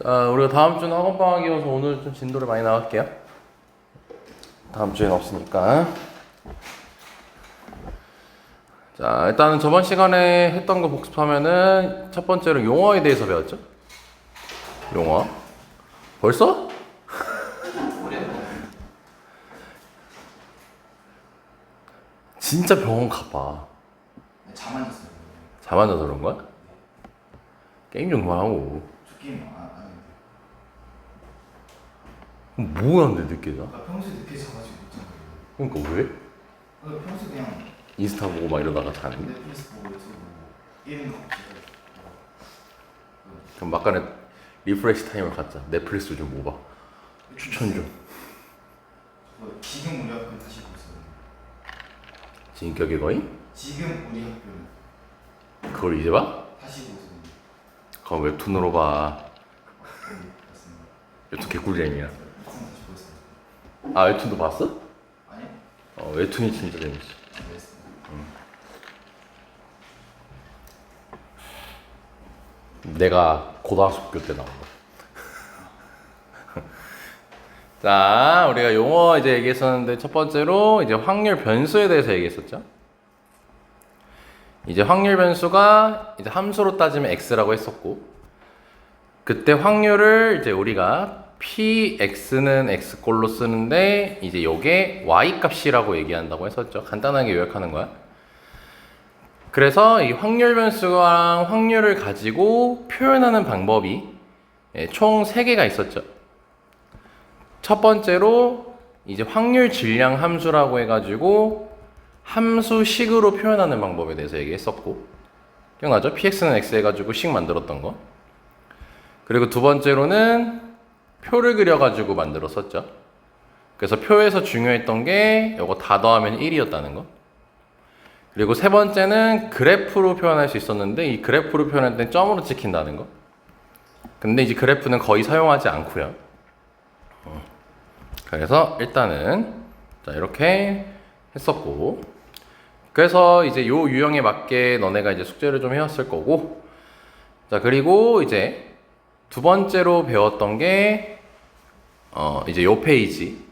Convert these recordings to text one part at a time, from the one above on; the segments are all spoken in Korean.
자, 우리가 다음 주는 학원방학이어서 오늘 좀 진도를 많이 나갈게요. 다음 주엔 없으니까. 자, 일단은 저번 시간에 했던 거 복습하면은 첫 번째로 용어에 대해서 배웠죠? 용어. 벌써? 진짜 병원 가봐. 잠안 잤어요. 잠 안 자서 그런 거야? 게임 좀 그만하고. 저 게임 안 했는데. 뭐 하는데 늦게 자? 평소에 늦게 자가지고 못 자요. 그러니까 왜? 평소에 그냥 인스타 보고 막 이러다가 자는데? 넷플릭스 보고 유튜브 보고 게임 하고 그럼 막간에 리프레시 타임을 갖자. 넷플릭스 좀 뭐 봐. 추천 좀. 지금 우리 학교 다시 보고 있어요. 진격의 거인? 지금 우리 학교 그걸 이제 봐? 다시 보고 있어요. 그럼 웹툰으로 봐. 맞습니다. 웹툰 개꿀잼이야. 다시 보고 있어요. 아, 웹툰도 봤어? 아니요? 웹툰이 진짜 재밌어. 알겠습니다. 내가 고등학교 때 나온 거. 자, 우리가 용어 이제 얘기했었는데 첫 번째로 이제 확률 변수에 대해서 얘기했었죠. 이제 확률 변수가 이제 함수로 따지면 x라고 했었고, 그때 확률을 이제 우리가 px는 x꼴로 쓰는데 이제 요게 y 값이라고 얘기한다고 했었죠. 간단하게 요약하는 거야. 그래서 이 확률 변수랑 확률을 가지고 표현하는 방법이 총 3개가 있었죠. 첫 번째로 이제 확률 질량 함수라고 해가지고 함수식으로 표현하는 방법에 대해서 얘기했었고, 기억나죠? px는 x 해가지고 식 만들었던 거. 그리고 두 번째로는 표를 그려가지고 만들었었죠. 그래서 표에서 중요했던 게 이거 다 더하면 1이었다는 거. 그리고 세 번째는 그래프로 표현할 수 있었는데 이 그래프로 표현할 때 점으로 찍힌다는 거. 근데 이제 그래프는 거의 사용하지 않고요. 그래서 일단은 자 이렇게 했었고, 그래서 이제 요 유형에 맞게 너네가 이제 숙제를 좀 해왔을 거고, 자 그리고 이제 두 번째로 배웠던 게 이제 요 페이지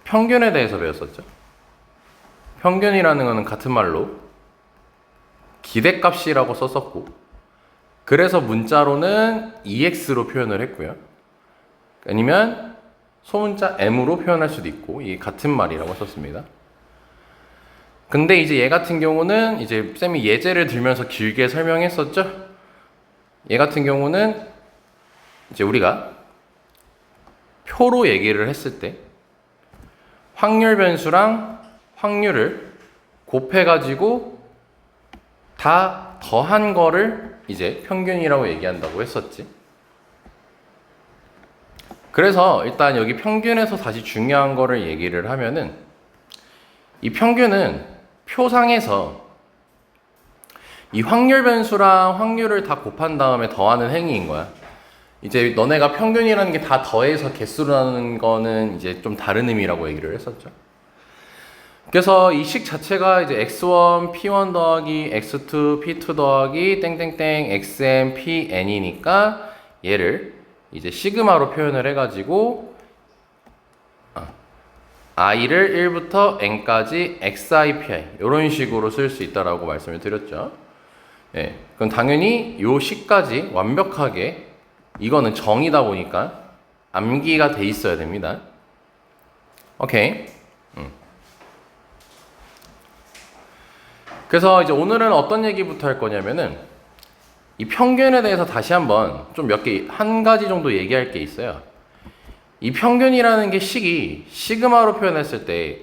평균에 대해서 배웠었죠. 평균이라는 거는 같은 말로 기대값이라고 썼었고, 그래서 문자로는 EX로 표현을 했고요. 아니면 소문자 M으로 표현할 수도 있고, 이게 같은 말이라고 썼습니다. 근데 이제 얘 같은 경우는 이제 쌤이 예제를 들면서 길게 설명했었죠. 얘 같은 경우는 이제 우리가 표로 얘기를 했을 때 확률 변수랑 확률을 곱해가지고 다 더한 거를 이제 평균이라고 얘기한다고 했었지. 그래서 일단 여기 평균에서 다시 중요한 거를 얘기를 하면은, 이 평균은 표상에서 이 확률 변수랑 확률을 다 곱한 다음에 더하는 행위인 거야. 이제 너네가 평균이라는 게 다 더해서 개수로 나누는 거는 이제 좀 다른 의미라고 얘기를 했었죠. 그래서 이 식 자체가 이제 x1 p1 더하기 x2 p2 더하기 땡땡땡 xn pn이니까 얘를 이제 시그마로 표현을 해가지고 i를 1부터 n까지 xipi 이런 식으로 쓸 수 있다라고 말씀을 드렸죠. 예, 그럼 당연히 요 식까지 완벽하게 이거는 정이다 보니까 암기가 돼 있어야 됩니다. 오케이. 그래서 이제 오늘은 어떤 얘기부터 할 거냐면은 이 평균에 대해서 다시 한번 좀 한 가지 정도 얘기할 게 있어요. 이 평균이라는 게 식이 시그마로 표현했을 때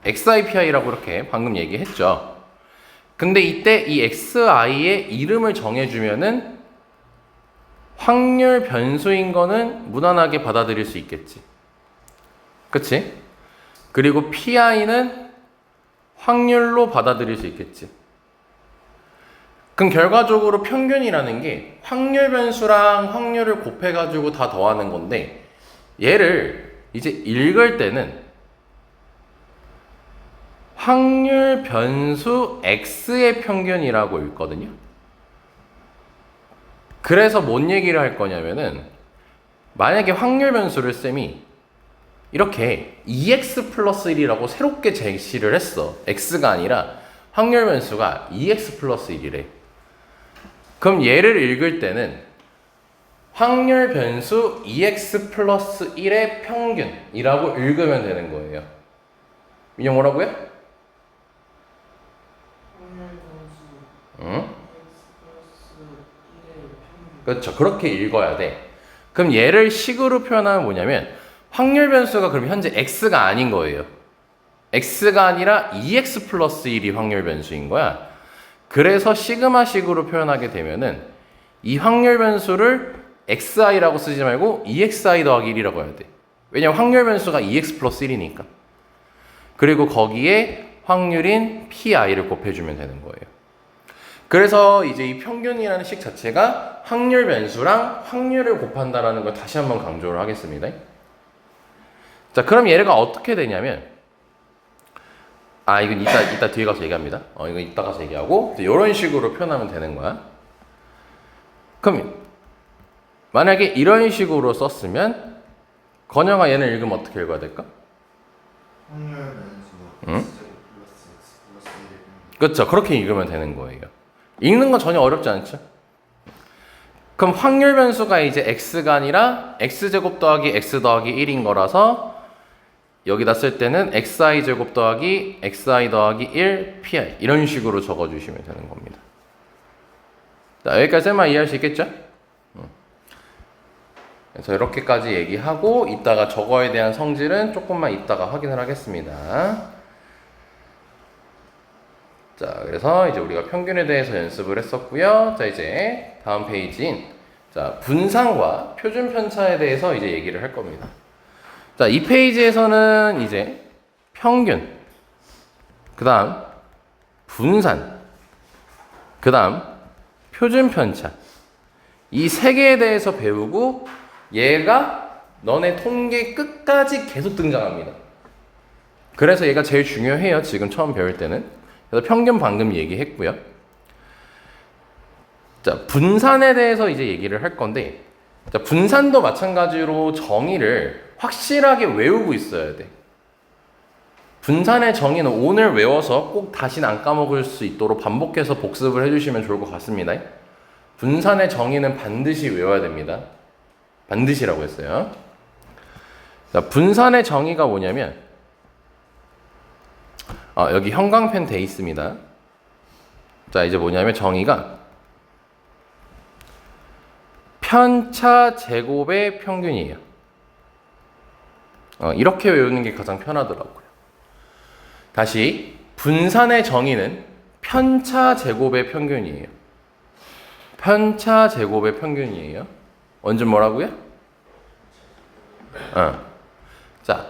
xipi라고 이렇게 방금 얘기했죠. 근데 이때 이 xi의 이름을 정해주면은 확률 변수인 거는 무난하게 받아들일 수 있겠지. 그치? 그리고 pi는 확률로 받아들일 수 있겠지. 그럼 결과적으로 평균이라는 게 확률 변수랑 확률을 곱해가지고 다 더하는 건데, 얘를 이제 읽을 때는 확률 변수 x의 평균이라고 읽거든요. 그래서 뭔 얘기를 할 거냐면은 만약에 확률 변수를 쌤이 이렇게 2x 플러스 1이라고 새롭게 제시를 했어. x가 아니라 확률 변수가 2x 플러스 1이래. 그럼 얘를 읽을 때는 확률 변수 2x 플러스 1의 평균이라고 읽으면 되는 거예요. 민영 뭐라고요? 확률 변수 응? x 플러스 1의 평균. 그렇죠. 그렇게 읽어야 돼. 그럼 얘를 식으로 표현하면 뭐냐면 확률 변수가 그럼 현재 x가 아닌 거예요. x가 아니라 2x 플러스 1이 확률 변수인 거야. 그래서 시그마식으로 표현하게 되면은 이 확률 변수를 xi라고 쓰지 말고 2xi 더하기 1이라고 해야 돼. 왜냐면 확률 변수가 2x 플러스 1이니까. 그리고 거기에 확률인 pi를 곱해주면 되는 거예요. 그래서 이제 이 평균이라는 식 자체가 확률 변수랑 확률을 곱한다라는 걸 다시 한번 강조를 하겠습니다. 자, 그럼 얘가 어떻게 되냐면 이건 이따 뒤에 가서 얘기합니다. 이건 이따 가서 얘기하고 이런 식으로 표현하면 되는 거야. 그럼 만약에 이런 식으로 썼으면 건영아 얘는 읽으면 어떻게 읽어야 될까? 확률 변수 응? x제곱 플러스 x 플러스 1의 평균. 그렇죠. 그렇게 읽으면 되는 거예요. 읽는 건 전혀 어렵지 않죠? 그럼 확률 변수가 이제 x가 아니라 x제곱 더하기 x 더하기 1인 거라서 여기다 쓸 때는 xi 제곱 더하기 xi 더하기 1 pi 이런 식으로 적어주시면 되는 겁니다. 자, 여기까지만 이해할 수 있겠죠? 그래서 이렇게까지 얘기하고 이따가 저거에 대한 성질은 조금만 이따가 확인을 하겠습니다. 자, 그래서 이제 우리가 평균에 대해서 연습을 했었고요. 자, 이제 다음 페이지인 자, 분산과 표준 편차에 대해서 이제 얘기를 할 겁니다. 자, 이 페이지에서는 이제 평균, 그 다음 분산, 그 다음 표준 편차 이 세 개에 대해서 배우고 얘가 너네 통계 끝까지 계속 등장합니다. 그래서 얘가 제일 중요해요. 지금 처음 배울 때는. 그래서 평균 방금 얘기했고요. 자, 분산에 대해서 이제 얘기를 할 건데 자, 분산도 마찬가지로 정의를 확실하게 외우고 있어야 돼. 분산의 정의는 오늘 외워서 꼭 다시는 안 까먹을 수 있도록 반복해서 복습을 해주시면 좋을 것 같습니다. 분산의 정의는 반드시 외워야 됩니다. 반드시라고 했어요. 자, 분산의 정의가 뭐냐면 여기 형광펜 돼 있습니다. 자, 이제 뭐냐면 정의가 편차 제곱의 평균이에요. 이렇게 외우는 게 가장 편하더라고요. 다시 분산의 정의는 편차 제곱의 평균이에요. 편차 제곱의 평균이에요. 언제 뭐라고요? 자,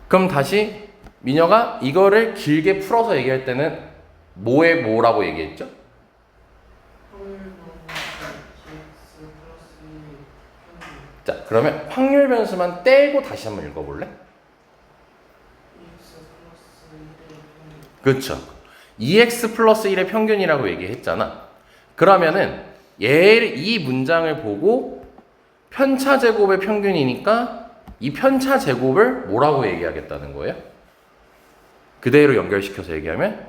그럼 다시 민혁아 이거를 길게 풀어서 얘기할 때는 뭐에 뭐라고 얘기했죠? 확률 변수 x 플러스 1의 평균. 자, 그러면 확률 변수만 떼고 다시 한번 읽어볼래? x 플러스 1의 평균. 그렇죠. 2x 플러스 1의 평균이라고 얘기했잖아. 그러면은 이 문장을 보고 편차 제곱의 평균이니까 이 편차 제곱을 뭐라고 얘기하겠다는 거예요? 그대로 연결시켜서 얘기하면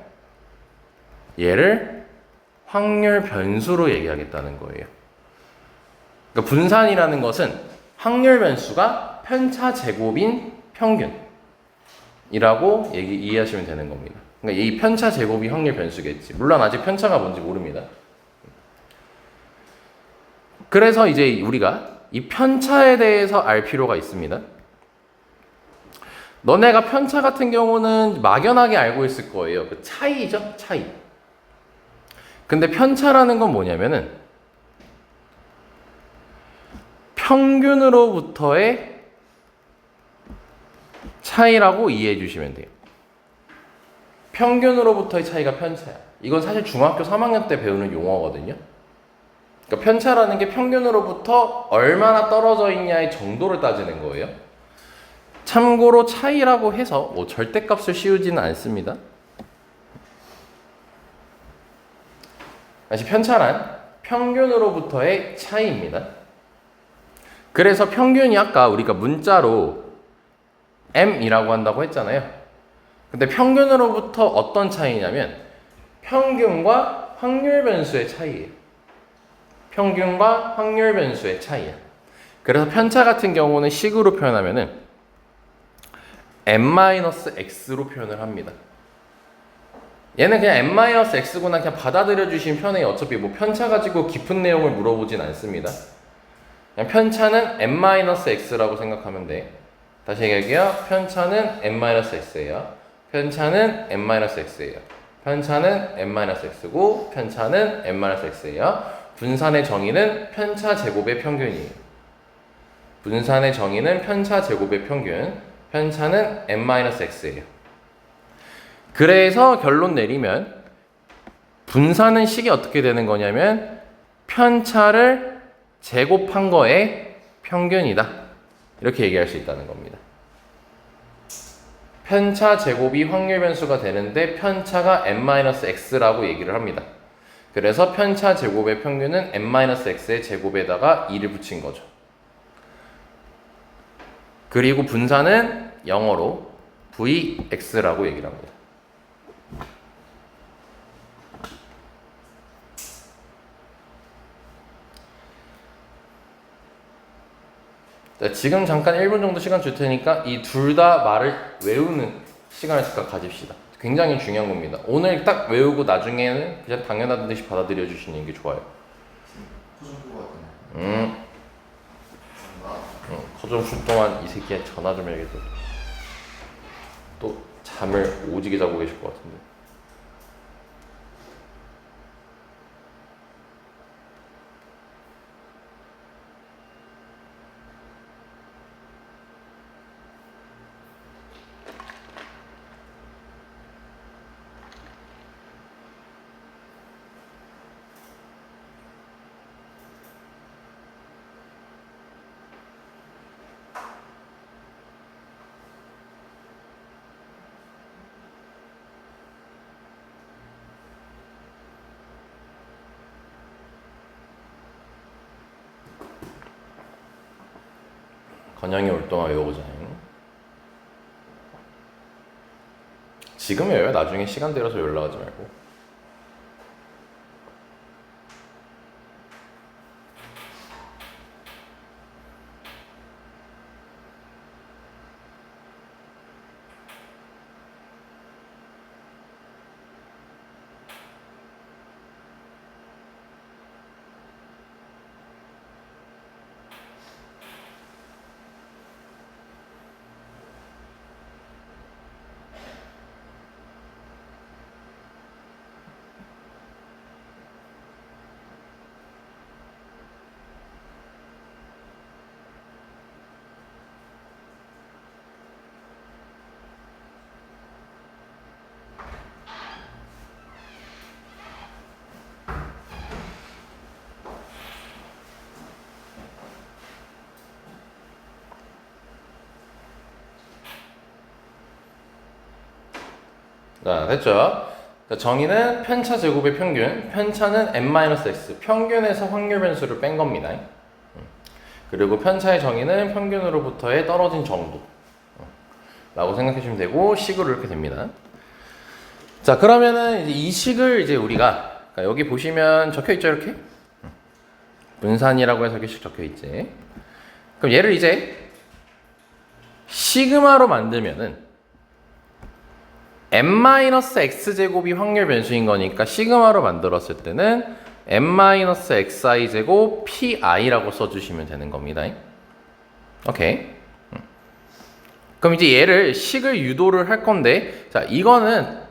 얘를 확률 변수로 얘기하겠다는 거예요. 그러니까 분산이라는 것은 확률 변수가 편차 제곱인 평균이라고 이해하시면 되는 겁니다. 그러니까 이 편차 제곱이 확률 변수겠지. 물론 아직 편차가 뭔지 모릅니다. 그래서 이제 우리가 이 편차에 대해서 알 필요가 있습니다. 너네가 편차 같은 경우는 막연하게 알고 있을 거예요. 그 차이죠, 차이. 근데 편차라는 건 뭐냐면은 평균으로부터의 차이라고 이해해 주시면 돼요. 평균으로부터의 차이가 편차야. 이건 사실 중학교 3학년 때 배우는 용어거든요. 그러니까 편차라는 게 평균으로부터 얼마나 떨어져 있냐의 정도를 따지는 거예요. 참고로 차이라고 해서 뭐 절대값을 씌우지는 않습니다. 다시 편차란 평균으로부터의 차이입니다. 그래서 평균이 아까 우리가 문자로 m이라고 한다고 했잖아요. 근데 평균으로부터 어떤 차이냐면 평균과 확률 변수의 차이예요. 평균과 확률 변수의 차이야. 그래서 편차 같은 경우는 식으로 표현하면은 n-x로 표현을 합니다. 얘는 그냥 n-x구나 그냥 받아들여 주신 편에 어차피 뭐 편차 가지고 깊은 내용을 물어보진 않습니다. 그냥 편차는 n-x라고 생각하면 돼. 다시 얘기할게요. 편차는 n-x예요. 편차는 n-x예요. 편차는 n-x고 편차는 n-x예요. 분산의 정의는 편차 제곱의 평균이에요. 분산의 정의는 편차 제곱의 평균. 편차는 n-x예요. 그래서 결론 내리면 분산은 식이 어떻게 되는 거냐면 편차를 제곱한 거의 평균이다. 이렇게 얘기할 수 있다는 겁니다. 편차 제곱이 확률 변수가 되는데 편차가 n-x라고 얘기를 합니다. 그래서 편차 제곱의 평균은 n-x의 제곱에다가 2를 붙인 거죠. 그리고 분산은 영어로 vx라고 얘기를 합니다. 자, 지금 잠깐 1분 정도 시간 줄 테니까 이 둘 다 말을 외우는 시간을 잠깐 가집시다. 굉장히 중요한 겁니다. 오늘 딱 외우고 나중에는 그냥 당연한 듯이 받아들여 주시는 게 좋아요. 포션 끄고 왔더니. 커좀 쉴 동안 이 새끼야 전화 좀 해야겠다. 또 잠을 오지게 자고 계실 것 같은데. 건영이 올 동안 외워보자. 지금 외워요. 나중에 시간 들어서 연락하지 말고. 자, 됐죠? 자, 정의는 편차 제곱의 평균, 편차는 n-x, 평균에서 확률 변수를 뺀 겁니다. 그리고 편차의 정의는 평균으로부터의 떨어진 정도 라고 생각해 주시면 되고 식으로 이렇게 됩니다. 자, 그러면은 이제 이 식을 이제 우리가 여기 보시면 적혀 있죠, 이렇게? 분산이라고 해서 이렇게 적혀 있지. 그럼 얘를 이제 시그마로 만들면은 n-x제곱이 확률 변수인 거니까 시그마로 만들었을 때는 n-xi제곱 pi라고 써주시면 되는 겁니다. 오케이. 그럼 이제 얘를 식을 유도를 할 건데, 자, 이거는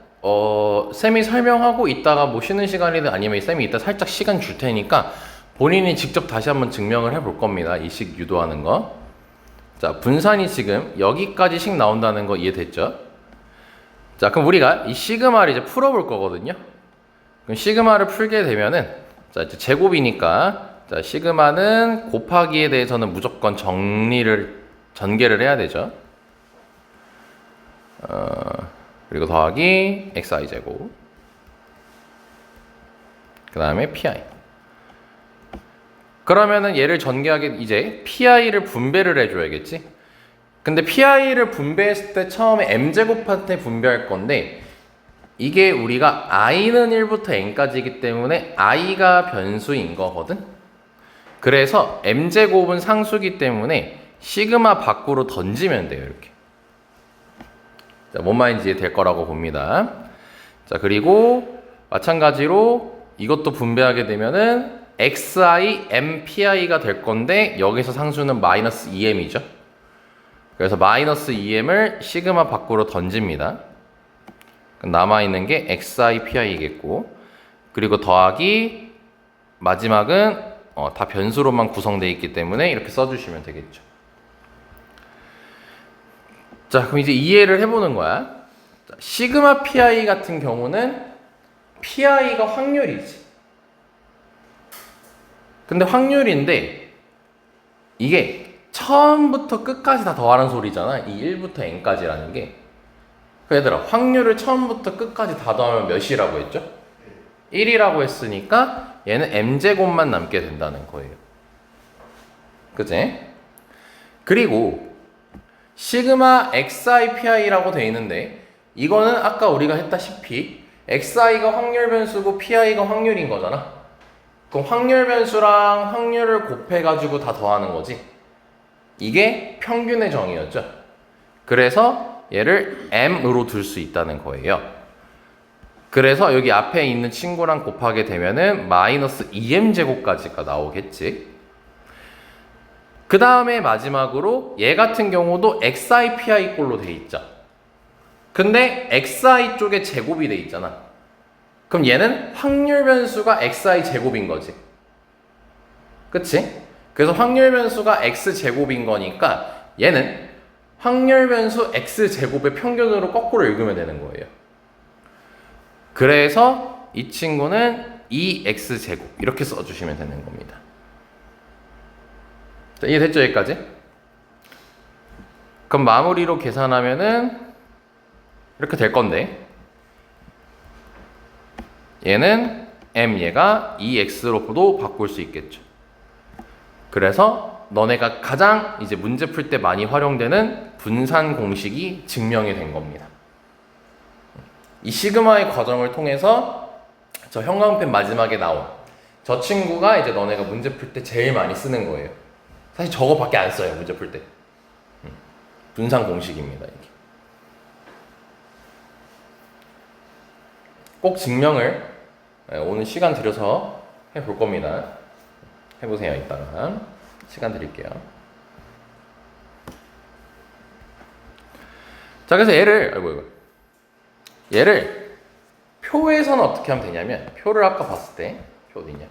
쌤이 설명하고 있다가 뭐 쉬는 시간이든 아니면 쌤이 이따 살짝 시간 줄 테니까 본인이 직접 다시 한번 증명을 해볼 겁니다. 이 식 유도하는 거. 자, 분산이 지금 여기까지 식 나온다는 거 이해됐죠? 자, 그럼 우리가 이 시그마를 이제 풀어볼 거거든요. 그럼 시그마를 풀게 되면은, 자, 이제 제곱이니까, 자, 시그마는 곱하기에 대해서는 무조건 전개를 해야 되죠. 그리고 더하기 xi 제곱. 그 다음에 pi. 그러면은 얘를 전개하게 이제 PI를 분배를 해줘야겠지. 근데 PI를 분배했을 때 처음에 m제곱한테 분배할 건데 이게 우리가 i는 1부터 n까지이기 때문에 i가 변수인 거거든. 그래서 m제곱은 상수기 때문에 시그마 밖으로 던지면 돼요. 이렇게. 자, 뭔 말인지 이해될 거라고 봅니다. 자, 그리고 마찬가지로 이것도 분배하게 되면은 xi mpi가 될 건데 여기서 상수는 마이너스 2m이죠. 그래서 마이너스 2m을 시그마 밖으로 던집니다. 남아있는 게 xi pi겠고, 그리고 더하기 마지막은 다 변수로만 구성되어 있기 때문에 이렇게 써주시면 되겠죠. 자, 그럼 이제 이해를 해보는 거야. 자, 시그마 pi 같은 경우는 pi가 확률이지. 근데 확률인데 이게 처음부터 끝까지 다 더하는 소리잖아. 이 1부터 n까지라는 게. 그 얘들아, 확률을 처음부터 끝까지 다 더하면 몇이라고 했죠? 1이라고 했으니까 얘는 m제곱만 남게 된다는 거예요. 그치? 그리고 시그마 xi pi라고 돼 있는데 이거는 아까 우리가 했다시피 xi가 확률 변수고 pi가 확률인 거잖아. 그럼 확률 변수랑 확률을 곱해가지고 다 더하는 거지. 이게 평균의 정의였죠. 그래서 얘를 m으로 둘 수 있다는 거예요. 그래서 여기 앞에 있는 친구랑 곱하게 되면은 마이너스 2m 제곱까지가 나오겠지. 그 다음에 마지막으로 얘 같은 경우도 xi pi 꼴로 돼 있죠. 근데 xi 쪽에 제곱이 돼 있잖아. 그럼 얘는 확률 변수가 xi 제곱인 거지. 그치? 그래서 확률 변수가 x제곱인 거니까 얘는 확률 변수 x제곱의 평균으로 거꾸로 읽으면 되는 거예요. 그래서 이 친구는 2x제곱 이렇게 써주시면 되는 겁니다. 자, 이해됐죠? 여기까지? 그럼 마무리로 계산하면은 이렇게 될 건데 얘는 얘가 2x로도 바꿀 수 있겠죠. 그래서 너네가 가장 이제 문제 풀 때 많이 활용되는 분산 공식이 증명이 된 겁니다. 이 시그마의 과정을 통해서 저 형광펜 마지막에 나온 저 친구가 이제 너네가 문제 풀 때 제일 많이 쓰는 거예요. 사실 저거밖에 안 써요, 문제 풀 때. 분산 공식입니다, 이게. 꼭 증명을 오늘 시간 들여서 해볼 겁니다. 해보세요. 이따가 시간 드릴게요. 자, 그래서 얘를 표에서는 어떻게 하면 되냐면 표를 아까 봤을 때 표 어디냐?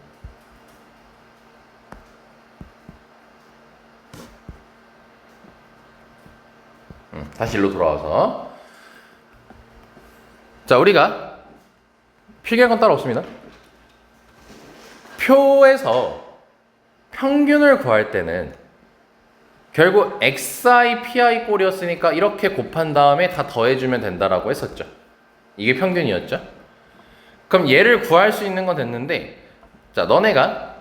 다시 일로 돌아와서 자, 우리가 필기할 건 따로 없습니다. 표에서 평균을 구할 때는 결국 xi pi 꼴이었으니까 이렇게 곱한 다음에 다 더해주면 된다라고 했었죠. 이게 평균이었죠. 그럼 얘를 구할 수 있는 건 됐는데, 자, 너네가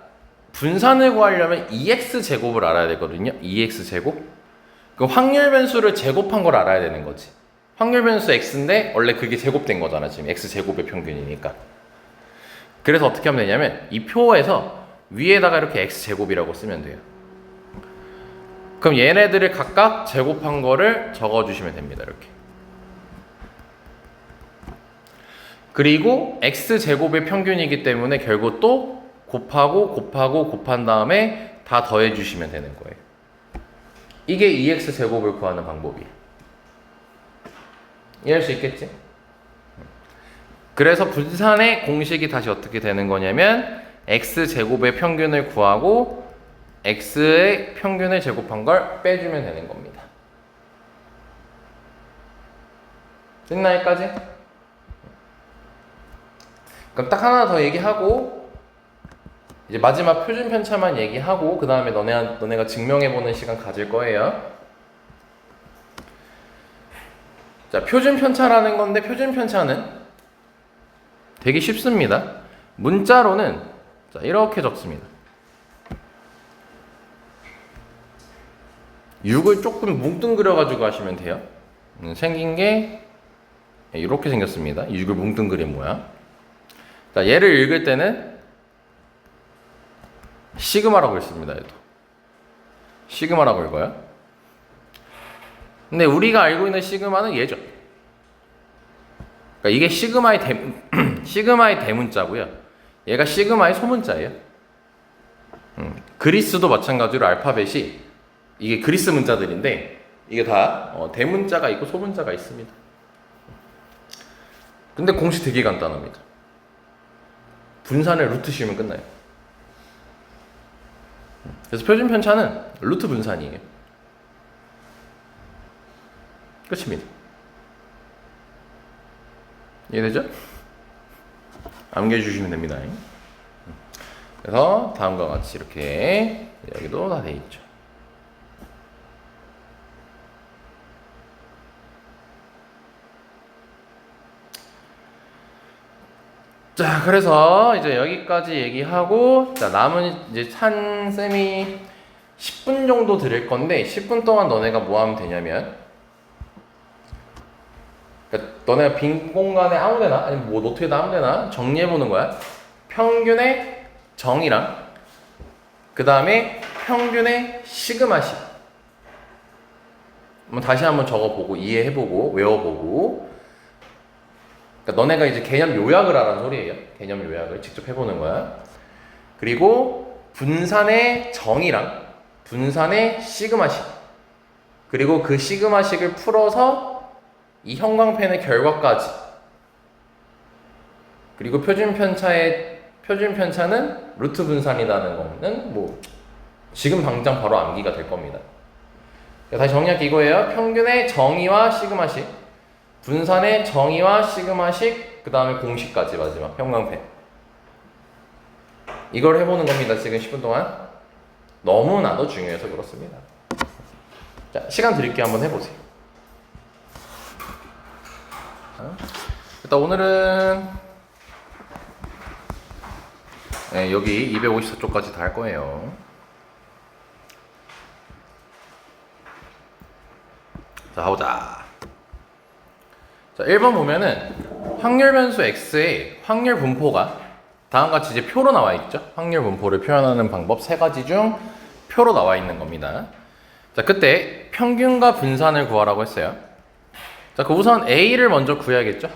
분산을 구하려면 2x 제곱을 알아야 되거든요. 2x 제곱. 그럼 확률 변수를 제곱한 걸 알아야 되는 거지. 확률 변수 x인데 원래 그게 제곱된 거잖아. 지금 x 제곱의 평균이니까. 그래서 어떻게 하면 되냐면 이 표에서 위에다가 이렇게 x제곱이라고 쓰면 돼요. 그럼 얘네들을 각각 제곱한 거를 적어주시면 됩니다. 이렇게. 그리고 x제곱의 평균이기 때문에 결국 또 곱한 다음에 다 더해주시면 되는 거예요. 이게 2x제곱을 구하는 방법이에요. 이해할 수 있겠지? 그래서 분산의 공식이 다시 어떻게 되는 거냐면 x제곱의 평균을 구하고 x의 평균을 제곱한 걸 빼주면 되는 겁니다. 됐나 여기까지? 그럼 딱 하나 더 얘기하고 이제 마지막 표준 편차만 얘기하고 그 다음에 너네가 증명해보는 시간 가질 거예요. 자, 표준 편차라는 건데 표준 편차는 되게 쉽습니다. 문자로는 자, 이렇게 적습니다. 6을 조금 뭉뚱그려 가지고 하시면 돼요. 생긴 게 이렇게 생겼습니다. 6을 뭉뚱그린 모양. 자, 얘를 읽을 때는 시그마라고 읽습니다. 얘도 시그마라고 읽어요. 근데 우리가 알고 있는 시그마는 얘죠. 그러니까 이게 시그마의 대문자고요. 얘가 시그마의 소문자예요. 그리스도 마찬가지로 알파벳이 이게 그리스 문자들인데 이게 다 대문자가 있고 소문자가 있습니다. 근데 공식 되게 간단합니다. 분산을 루트 씌우면 끝나요. 그래서 표준 편차는 루트 분산이에요. 끝입니다. 이해되죠? 암기해주시면 됩니다. 그래서 다음과 같이 이렇게 여기도 다 돼 있죠. 자, 그래서 이제 여기까지 얘기하고, 자, 남은 이제 한 쌤이 10분 정도 드릴 건데, 10분 동안 너네가 뭐 하면 되냐면, 그러니까 너네가 빈 공간에 아무데나, 아니면 뭐 노트에다 아무데나 정리해보는 거야. 평균의 정의랑, 그 다음에 평균의 시그마식. 다시 한번 적어보고, 이해해보고, 외워보고, 그러니까 너네가 이제 개념 요약을 하라는 소리예요. 개념 요약을 직접 해보는 거야. 그리고 분산의 정의랑 분산의 시그마식, 그리고 그 시그마식을 풀어서 이 형광펜의 결과까지, 그리고 표준 편차는 루트 분산이라는 거는 뭐 지금 당장 바로 암기가 될 겁니다. 다시 정리할게 이거예요. 평균의 정의와 시그마식, 분산의 정의와 시그마식, 그 다음에 공식까지 마지막 형광펜. 이걸 해보는 겁니다. 지금 10분 동안. 너무나도 중요해서 그렇습니다. 자, 시간 드릴게요. 한번 해보세요. 일단 오늘은 여기 254쪽까지 다 할 거예요. 자, 가보자. 자, 1번 보면은 확률 변수 x의 확률 분포가 다음과 같이 이제 표로 나와 있죠. 확률 분포를 표현하는 방법 3가지 중 표로 나와 있는 겁니다. 자, 그때 평균과 분산을 구하라고 했어요. 자, 그 우선 a를 먼저 구해야겠죠.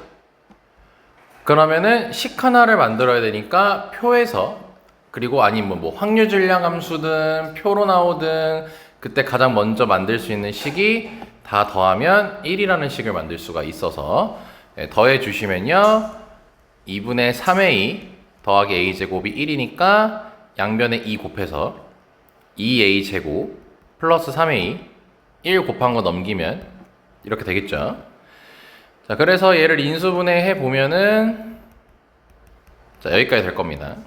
그러면은 식 하나를 만들어야 되니까 표에서, 그리고 아니면 뭐 확률 질량 함수든 표로 나오든 그때 가장 먼저 만들 수 있는 식이 다 더하면 1이라는 식을 만들 수가 있어서 더해 주시면요, 2분의 3a 더하기 a제곱이 1이니까 양변에 2 곱해서 2a제곱 플러스 3a 1 곱한 거 넘기면 이렇게 되겠죠. 자, 그래서 얘를 인수분해해 보면은 자, 여기까지 될 겁니다.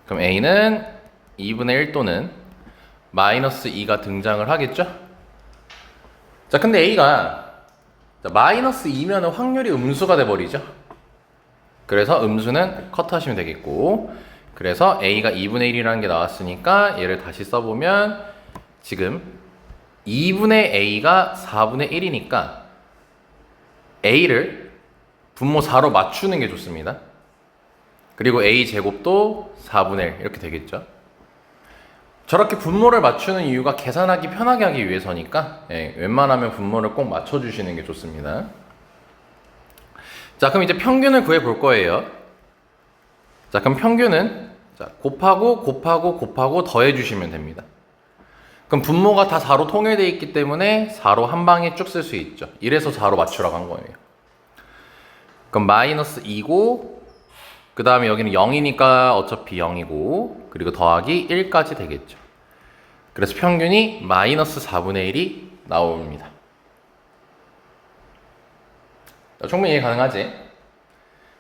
그럼 a는 2분의 1 또는 마이너스 2가 등장을 하겠죠. 자, 근데 a가 마이너스 2면은 확률이 음수가 돼버리죠. 그래서 음수는 컷하시면 되겠고, 그래서 a가 2분의 1이라는 게 나왔으니까 얘를 다시 써보면 지금 2분의 a가 4분의 1이니까 a를 분모 4로 맞추는 게 좋습니다. 그리고 a 제곱도 4분의 1 이렇게 되겠죠. 저렇게 분모를 맞추는 이유가 계산하기 편하게 하기 위해서니까 웬만하면 분모를 꼭 맞춰주시는 게 좋습니다. 자, 그럼 이제 평균을 구해 볼 거예요. 자, 그럼 평균은 곱하고 더해 주시면 됩니다. 그럼 분모가 다 4로 통일되어 있기 때문에 4로 한 방에 쭉 쓸 수 있죠. 이래서 4로 맞추라고 한 거예요. 그럼 마이너스 2고, 그 다음에 여기는 0이니까 어차피 0이고, 그리고 더하기 1까지 되겠죠. 그래서 평균이 마이너스 4분의 1이 나옵니다. 자, 충분히 이해 가능하지?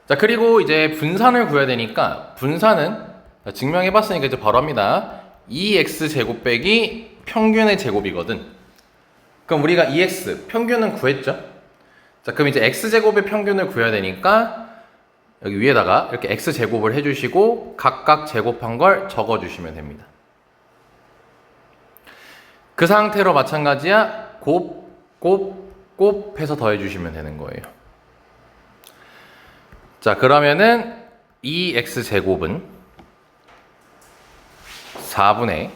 자, 그리고 이제 분산을 구해야 되니까, 분산은 증명해 봤으니까 이제 바로 합니다. 2x 제곱 빼기 평균의 제곱이거든. 그럼 우리가 2x 평균은 구했죠? 자, 그럼 이제 x 제곱의 평균을 구해야 되니까 여기 위에다가 이렇게 x 제곱을 해주시고 각각 제곱한 걸 적어주시면 됩니다. 그 상태로 마찬가지야. 곱 해서 더해주시면 되는 거예요. 자, 그러면은 2x제곱은 4분의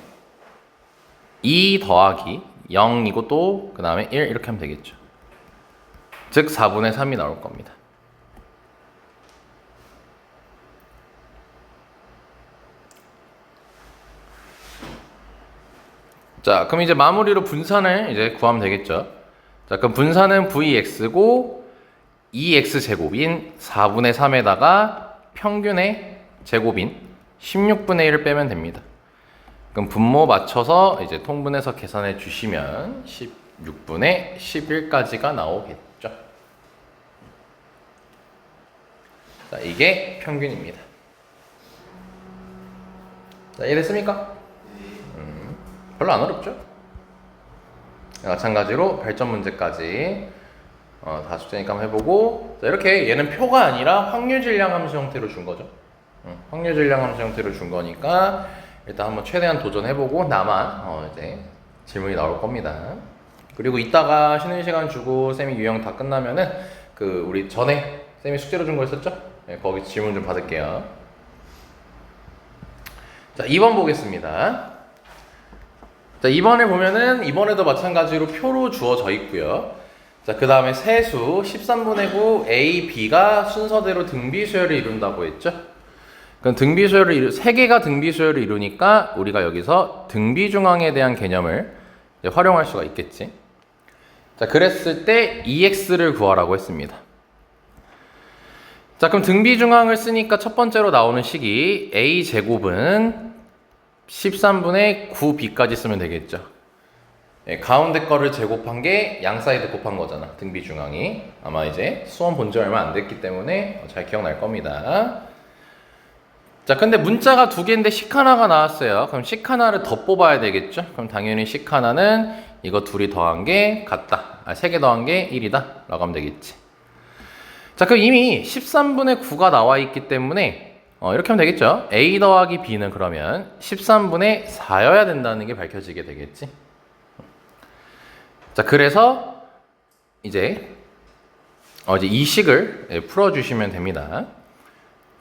2 더하기 0이고 또 그 다음에 1 이렇게 하면 되겠죠. 즉 4분의 3이 나올 겁니다. 자, 그럼 이제 마무리로 분산을 이제 구하면 되겠죠. 자, 그럼 분산은 vx고 2x제곱인 4분의 3에다가 평균의 제곱인 16분의 1을 빼면 됩니다. 그럼 분모 맞춰서 이제 통분해서 계산해 주시면 16분의 11까지가 나오겠죠. 자, 이게 평균입니다. 자, 이해됐습니까? 별로 안 어렵죠? 마찬가지로 발전 문제까지 다 숙제니까 한번 해보고, 자, 이렇게 얘는 표가 아니라 확률 질량 함수 형태로 준 거죠. 확률 질량 함수 형태로 준 거니까 일단 한번 최대한 도전해보고 나만 이제 질문이 나올 겁니다. 그리고 이따가 쉬는 시간 주고 쌤이 유형 다 끝나면은 그 우리 전에 쌤이 숙제로 준 거 있었죠? 네, 거기 질문 좀 받을게요. 자, 2번 보겠습니다. 자, 2번을 보면은 이번에도 마찬가지로 표로 주어져 있고요. 자, 그 다음에 세수 13분의 9 A, B가 순서대로 등비수열을 이룬다고 했죠. 그럼 등비수열을 3개가 등비수열을 이루니까 우리가 여기서 등비중앙에 대한 개념을 이제 활용할 수가 있겠지. 자, 그랬을 때 EX를 구하라고 했습니다. 자, 그럼 등비중앙을 쓰니까 첫 번째로 나오는 식이 A제곱은 13분의 9B까지 쓰면 되겠죠. 예, 가운데 거를 제곱한 게 양 사이드 곱한 거잖아. 등비중앙이. 아마 이제 수험 본 지 얼마 안 됐기 때문에 잘 기억날 겁니다. 자, 근데 문자가 2개인데 식 하나가 나왔어요. 그럼 식 하나를 더 뽑아야 되겠죠. 그럼 당연히 식 하나는 이거 둘이 더한 게 같다. 3개 더한 게 1이다 라고 하면 되겠지. 자, 그럼 이미 13분의 9가 나와 있기 때문에 이렇게 하면 되겠죠. A 더하기 B는 그러면 13분의 4여야 된다는 게 밝혀지게 되겠지. 자, 그래서 이제 이 식을 풀어주시면 됩니다.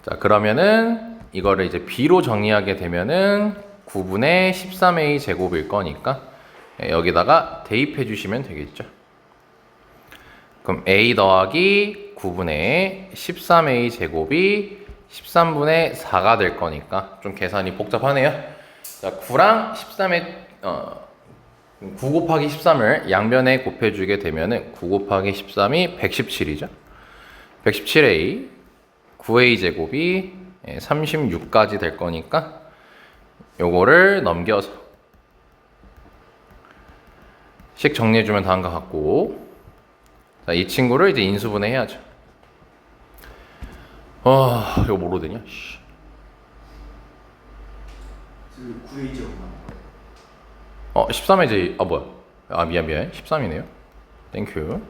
자, 그러면은 이거를 이제 B로 정리하게 되면은 9분의 13A 제곱일 거니까 여기다가 대입해 주시면 되겠죠. 그럼 A 더하기 9분의 13A 제곱이 13분의 4가 될 거니까 좀 계산이 복잡하네요. 자, 9랑 13의 9 곱하기 13을 양변에 곱해주게 되면은 9 곱하기 13이 117이죠. 117A 9A 제곱이 36까지 될 거니까 요거를 넘겨서 식 정리해주면 다음과 같고, 자, 이 친구를 이제 인수분해 해야죠. 이거 뭐로 되냐? 9A죠. 13에 이제 뭐야? 미안 13이네요. 땡큐.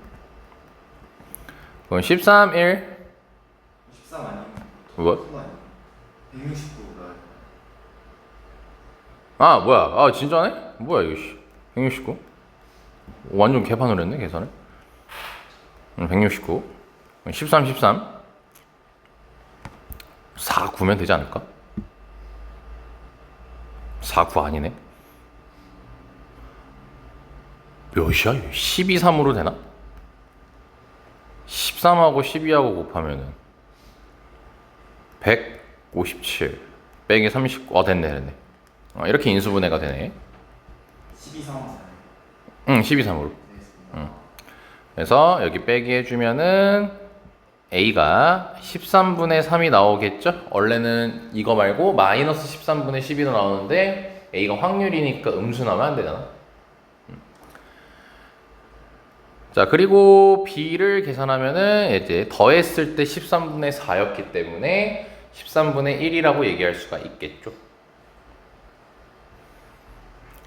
그럼 13, 1 13 아니에요? 뭐? 169가. 뭐야? 진짜네? 뭐야 이거? 169. 완전 개판으로 했네 계산을. 169. 13, 4, 9면 되지 않을까? 4, 9 아니네. 몇이야? 12, 3으로 되나? 13하고 12하고 곱하면은 157 빼기 39. 됐네. 이렇게 인수분해가 되네. 12, 3. 12, 3으로. 그래서 여기 빼기 해주면은 A가 13분의 3이 나오겠죠? 원래는 이거 말고 마이너스 13분의 12도 나오는데 A가 확률이니까 음수 나오면 안 되잖아. 자, 그리고 B를 계산하면은 이제 더했을 때 13분의 4였기 때문에 13분의 1이라고 얘기할 수가 있겠죠.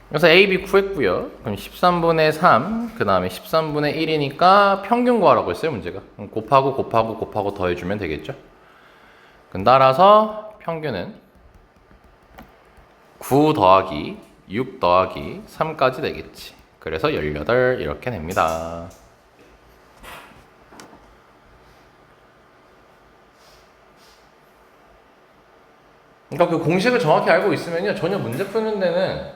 그래서 A, B 구했고요. 그럼 13분의 3, 그 다음에 13분의 1이니까 평균 구하라고 했어요, 문제가. 그럼 곱하고 더해주면 되겠죠. 그럼 따라서 평균은 9 더하기 6 더하기 3까지 되겠지. 그래서 18 이렇게 됩니다. 그러니까 그 공식을 정확히 알고 있으면요 전혀 문제 푸는 데는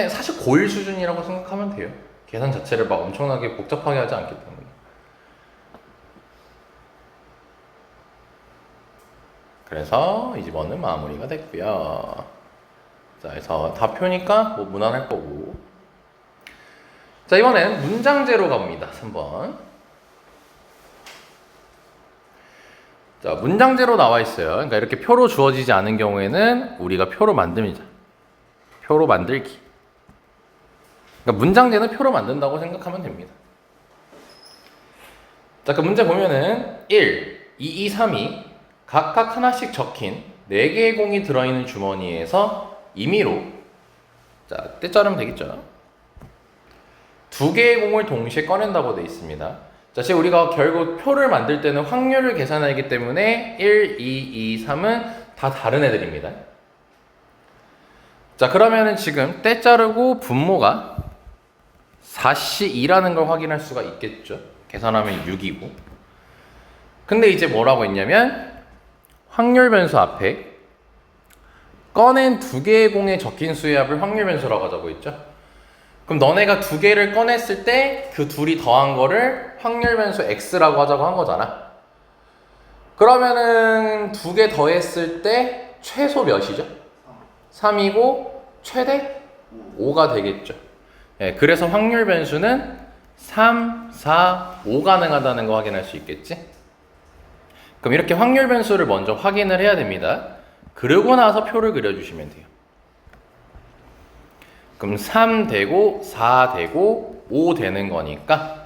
사실 고1 수준이라고 생각하면 돼요. 계산 자체를 막 엄청나게 복잡하게 하지 않기 때문에. 그래서 이 집어는 마무리가 됐고요. 자, 그래서 다 표니까 뭐 무난할 거고. 자, 이번엔 문장제로 갑니다. 3번. 자, 문장제로 나와 있어요. 그러니까 이렇게 표로 주어지지 않은 경우에는 우리가 표로 만듭니다. 표로 만들기. 그러니까 문장제는 표로 만든다고 생각하면 됩니다. 자, 그 문제 보면은 1, 2, 2, 3이 각각 하나씩 적힌 4개의 공이 들어있는 주머니에서 임의로 자, 때 자르면 되겠죠. 2개의 공을 동시에 꺼낸다고 되어 있습니다. 자, 지금 우리가 결국 표를 만들 때는 확률을 계산하기 때문에 1, 2, 2, 3은 다 다른 애들입니다. 자, 그러면은 지금 때 자르고 분모가 4C2라는 걸 확인할 수가 있겠죠. 계산하면 6이고. 근데 이제 뭐라고 했냐면 확률 변수 앞에 꺼낸 2개의 공에 적힌 수의 합을 확률 변수라고 하자고 했죠. 그럼 너네가 2개를 꺼냈을 때 그 둘이 더한 거를 확률 변수 x라고 하자고 한 거잖아. 그러면은 2개 더했을 때 최소 몇이죠? 3이고 최대 5가 되겠죠. 예, 그래서 확률 변수는 3, 4, 5 가능하다는 거 확인할 수 있겠지? 그럼 이렇게 확률 변수를 먼저 확인을 해야 됩니다. 그러고 나서 표를 그려주시면 돼요. 그럼 3 되고 4 되고 5 되는 거니까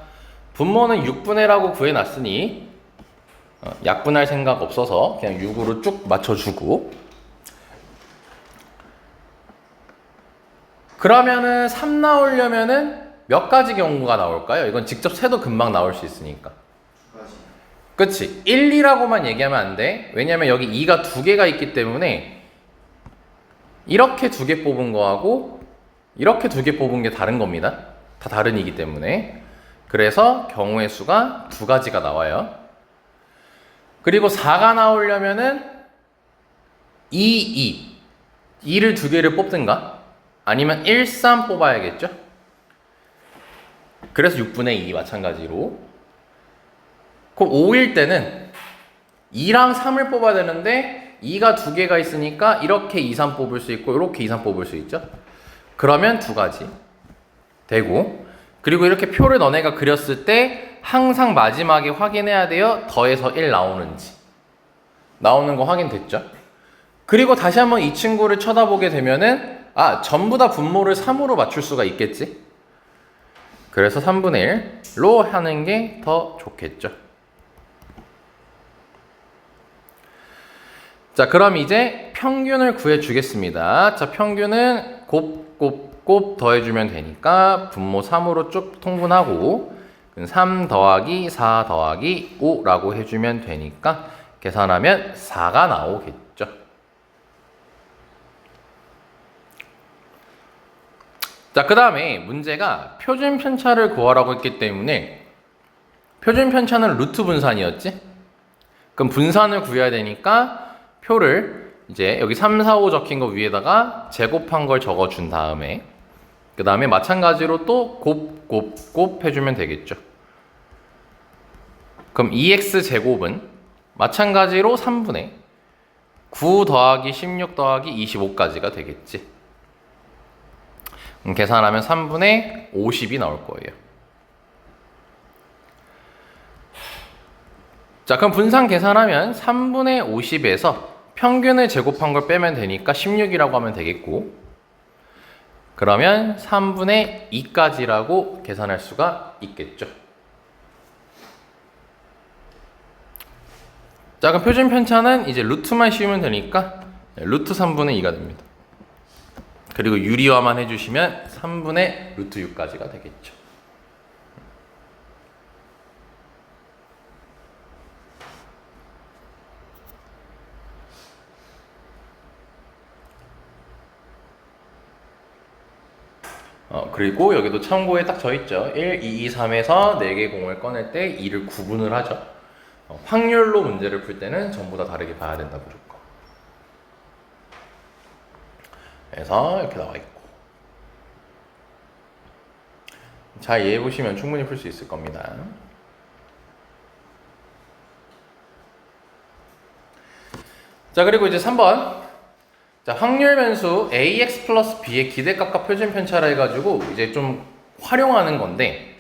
분모는 6분의라고 구해놨으니 약분할 생각 없어서 그냥 6으로 쭉 맞춰주고 그러면은 3 나오려면은 몇 가지 경우가 나올까요? 이건 직접 세도 금방 나올 수 있으니까. 2가지. 그치? 1, 2라고만 얘기하면 안 돼. 왜냐면 여기 2가 2개가 있기 때문에 이렇게 2개 뽑은 거하고 이렇게 2개 뽑은 게 다른 겁니다. 다 다른 이기 때문에. 그래서 경우의 수가 2가지가 나와요. 그리고 4가 나오려면은 2, 2를 2개를 뽑든가 아니면 1, 3 뽑아야겠죠? 그래서 6분의 2 마찬가지로. 그럼 5일 때는 2랑 3을 뽑아야 되는데 2가 2개가 있으니까 이렇게 2, 3 뽑을 수 있고 이렇게 2, 3 뽑을 수 있죠? 그러면 2가지 되고 그리고 이렇게 표를 너네가 그렸을 때 항상 마지막에 확인해야 돼요. 더해서 1 나오는지. 나오는 거 확인됐죠? 그리고 다시 한번 이 친구를 쳐다보게 되면은 전부 다 분모를 3으로 맞출 수가 있겠지? 그래서 3분의 1로 하는 게 더 좋겠죠. 자, 그럼 이제 평균을 구해주겠습니다. 자, 평균은 곱 더해주면 되니까 분모 3으로 쭉 통분하고 3 더하기 4 더하기 5라고 해주면 되니까 계산하면 4가 나오겠죠. 자, 그 다음에 문제가 표준 편차를 구하라고 했기 때문에 표준 편차는 루트 분산이었지? 그럼 분산을 구해야 되니까 표를 이제 여기 3, 4, 5 적힌 거 위에다가 제곱한 걸 적어준 다음에 그 다음에 마찬가지로 또 곱 해주면 되겠죠. 그럼 2x 제곱은 마찬가지로 3분의 9 더하기 16 더하기 25까지가 되겠지. 계산하면 3분의 50이 나올 거예요. 자, 그럼 분산 계산하면 3분의 50에서 평균을 제곱한 걸 빼면 되니까 16이라고 하면 되겠고 그러면 3분의 2까지라고 계산할 수가 있겠죠. 자, 그럼 표준 편차는 이제 루트만 씌우면 되니까 루트 3분의 2가 됩니다. 그리고 유리화만 해주시면 3분의 루트 6까지가 되겠죠. 그리고 여기도 참고에 딱 적있죠. 1, 2, 2, 3에서 4개 공을 꺼낼 때 2를 구분을 하죠. 확률로 문제를 풀 때는 전부 다 다르게 봐야 된다 무조건. 그래서 이렇게 나와 있고. 잘 이해해 보시면 충분히 풀 수 있을 겁니다. 자, 그리고 이제 3번. 자, 확률 변수 ax 플러스 b의 기대값과 표준 편차라 해가지고 이제 좀 활용하는 건데,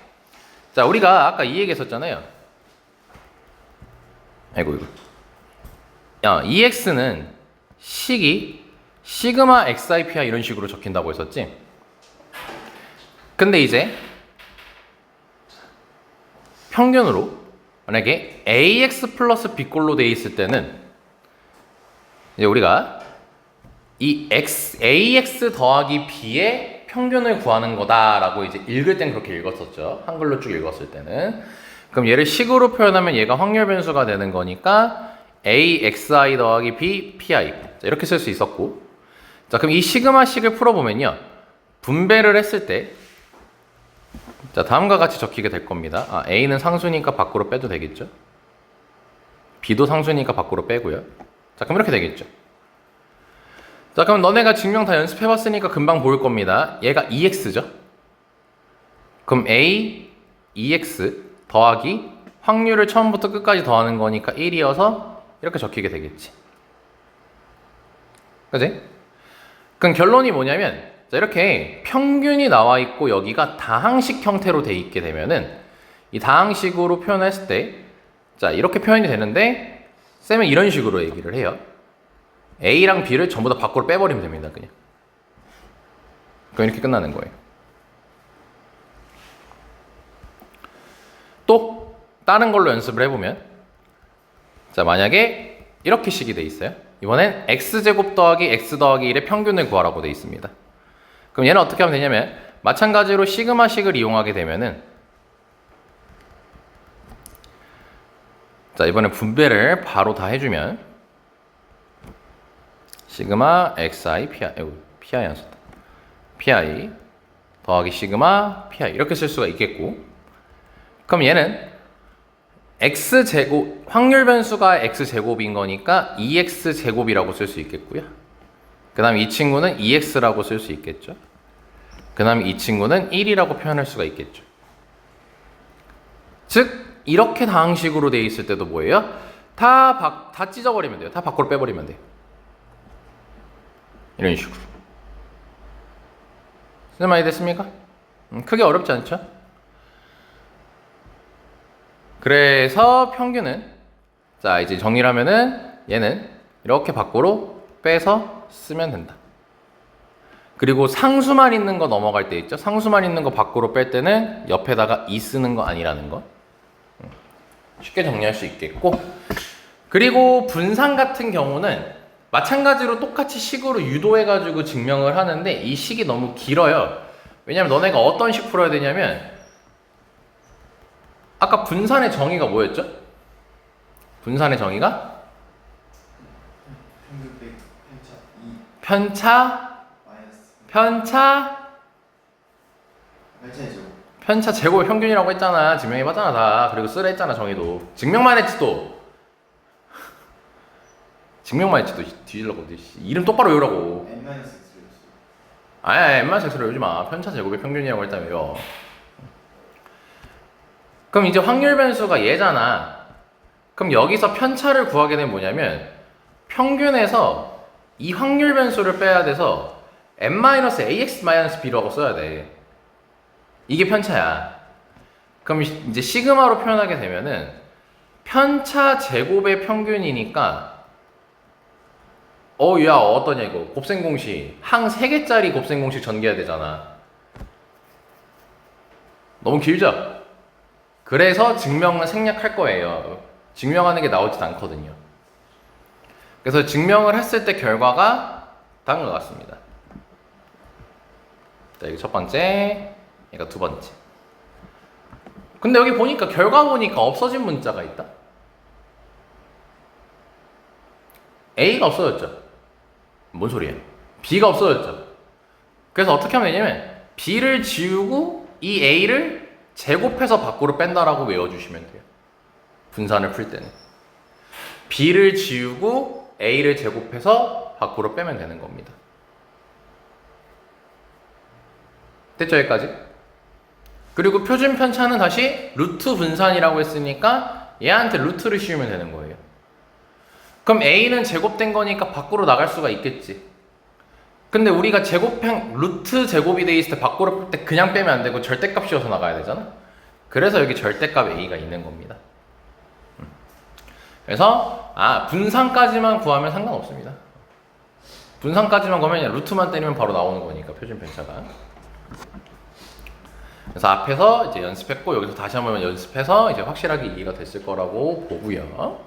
자, 우리가 아까 이 얘기 했었잖아요. 아이고, 이거. 야, ex는 식이 시그마 xip야 이런 식으로 적힌다고 했었지? 근데 이제 평균으로 만약에 ax 플러스 b꼴로 돼 있을 때는 이제 우리가 이 ax 더하기 b의 평균을 구하는 거다라고 이제 읽을 땐 그렇게 읽었었죠. 한글로 쭉 읽었을 때는. 그럼 얘를 식으로 표현하면 얘가 확률 변수가 되는 거니까 axi 더하기 b pi. 자, 이렇게 쓸 수 있었고. 자, 그럼 이 시그마식을 풀어보면요. 분배를 했을 때, 자, 다음과 같이 적히게 될 겁니다. a는 상수니까 밖으로 빼도 되겠죠. b도 상수니까 밖으로 빼고요. 자, 그럼 이렇게 되겠죠. 자, 그럼 너네가 증명 다 연습해봤으니까 금방 보일 겁니다. 얘가 2x죠. 그럼 a, 2x 더하기 확률을 처음부터 끝까지 더하는 거니까 1이어서 이렇게 적히게 되겠지. 그지? 그럼 결론이 뭐냐면, 자, 이렇게 평균이 나와 있고 여기가 다항식 형태로 돼 있게 되면은 이 다항식으로 표현했을 때, 자, 이렇게 표현이 되는데 쌤은 이런 식으로 얘기를 해요. a랑 b를 전부 다 밖으로 빼버리면 됩니다. 그냥. 그럼 이렇게 끝나는 거예요. 또 다른 걸로 연습을 해보면, 자, 만약에 이렇게 식이 돼 있어요. 이번엔 x제곱 더하기 x 더하기 1의 평균을 구하라고 돼 있습니다. 그럼 얘는 어떻게 하면 되냐면 마찬가지로 시그마식을 이용하게 되면은, 자, 이번에 분배를 바로 다 해주면 시그마 xi pi, pi 안 썼다. pi 더하기 시그마 pi 이렇게 쓸 수가 있겠고, 그럼 얘는 x제곱, 확률 변수가 x제곱인 거니까 2x제곱이라고 쓸 수 있겠고요. 그 다음 이 친구는 2x라고 쓸 수 있겠죠. 그 다음 이 친구는 1이라고 표현할 수가 있겠죠. 즉 이렇게 다항식으로 돼 있을 때도 뭐예요? 다 찢어버리면 돼요. 다 밖으로 빼버리면 돼요. 이런 식으로. 무슨 말이 됐습니까? 크게 어렵지 않죠? 그래서 평균은, 자, 이제 정리를 하면은 얘는 이렇게 밖으로 빼서 쓰면 된다. 그리고 상수만 있는 거 넘어갈 때 있죠? 상수만 있는 거 밖으로 뺄 때는 옆에다가 2 쓰는 거 아니라는 거. 쉽게 정리할 수 있겠고, 그리고 분산 같은 경우는 마찬가지로 똑같이 식으로 유도해가지고 증명을 하는데 이 식이 너무 길어요. 왜냐면 너네가 어떤 식 풀어야 되냐면, 아까 분산의 정의가 뭐였죠? 분산의 정의가 평균 100, 편차 2 마이너스 편차이죠. 편차 제곱의 평균이라고 했잖아. 증명해봤잖아 다. 그리고 쓰라 했잖아 정의도. 증명만 했지 또. 증명만 했지 또 뒤질라고. 이름 똑바로 외우라고. n 마이너스 x를 아야, n-x를 외우지 마. 편차 제곱의 평균이라고 했다며 외워. 그럼 이제 확률 변수가 얘잖아. 그럼 여기서 편차를 구하게 되면 뭐냐면 평균에서 이 확률 변수를 빼야 돼서 n-ax-b라고 써야 돼. 이게 편차야. 그럼 이제 시그마로 표현하게 되면은 편차 제곱의 평균이니까, 야, 어떠냐 이거. 곱셈 공식 항 3개짜리 곱셈 공식 전개해야 되잖아. 너무 길죠? 그래서 증명은 생략할 거예요. 증명하는 게 나오지도 않거든요. 그래서 증명을 했을 때 결과가 다음과 같습니다. 자, 이게 첫 번째, 얘가 두 번째. 근데 여기 보니까 결과 보니까 없어진 문자가 있다. A가 없어졌죠. 뭔 소리예요? B가 없어졌죠. 그래서 어떻게 하면 되냐면 b를 지우고 이 a를 제곱해서 밖으로 뺀다라고 외워주시면 돼요. 분산을 풀 때는 b를 지우고 a를 제곱해서 밖으로 빼면 되는 겁니다. 됐죠? 여기까지? 그리고 표준 편차는 다시 루트 분산이라고 했으니까 얘한테 루트를 씌우면 되는 거예요. 그럼 a는 제곱된 거니까 밖으로 나갈 수가 있겠지. 근데 우리가 루트 제곱이 돼 있을 때 밖으로 뺄 때 그냥 빼면 안 되고 절대값 씌워서 나가야 되잖아. 그래서 여기 절대값 a가 있는 겁니다. 그래서 분산까지만 구하면 상관없습니다. 분산까지만 구하면 그냥 루트만 때리면 바로 나오는 거니까 표준 편차가. 그래서 앞에서 이제 연습했고 여기서 다시 한번 연습해서 이제 확실하게 이해가 됐을 거라고 보고요.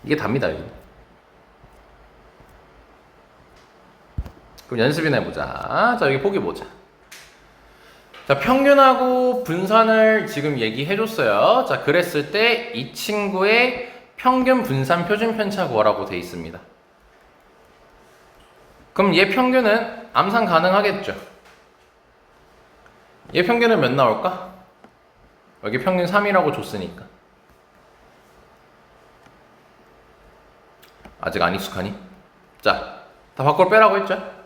이게 답니다. 여기. 그럼 연습이나 해보자. 자, 여기 보기 보자. 자, 평균하고 분산을 지금 얘기해줬어요. 자, 그랬을 때 이 친구의 평균 분산 표준 편차 구하라고 돼 있습니다. 그럼 얘 평균은 암산 가능하겠죠? 얘 평균은 몇 나올까? 여기 평균 3이라고 줬으니까. 아직 안 익숙하니? 자, 다 밖으로 빼라고 했죠?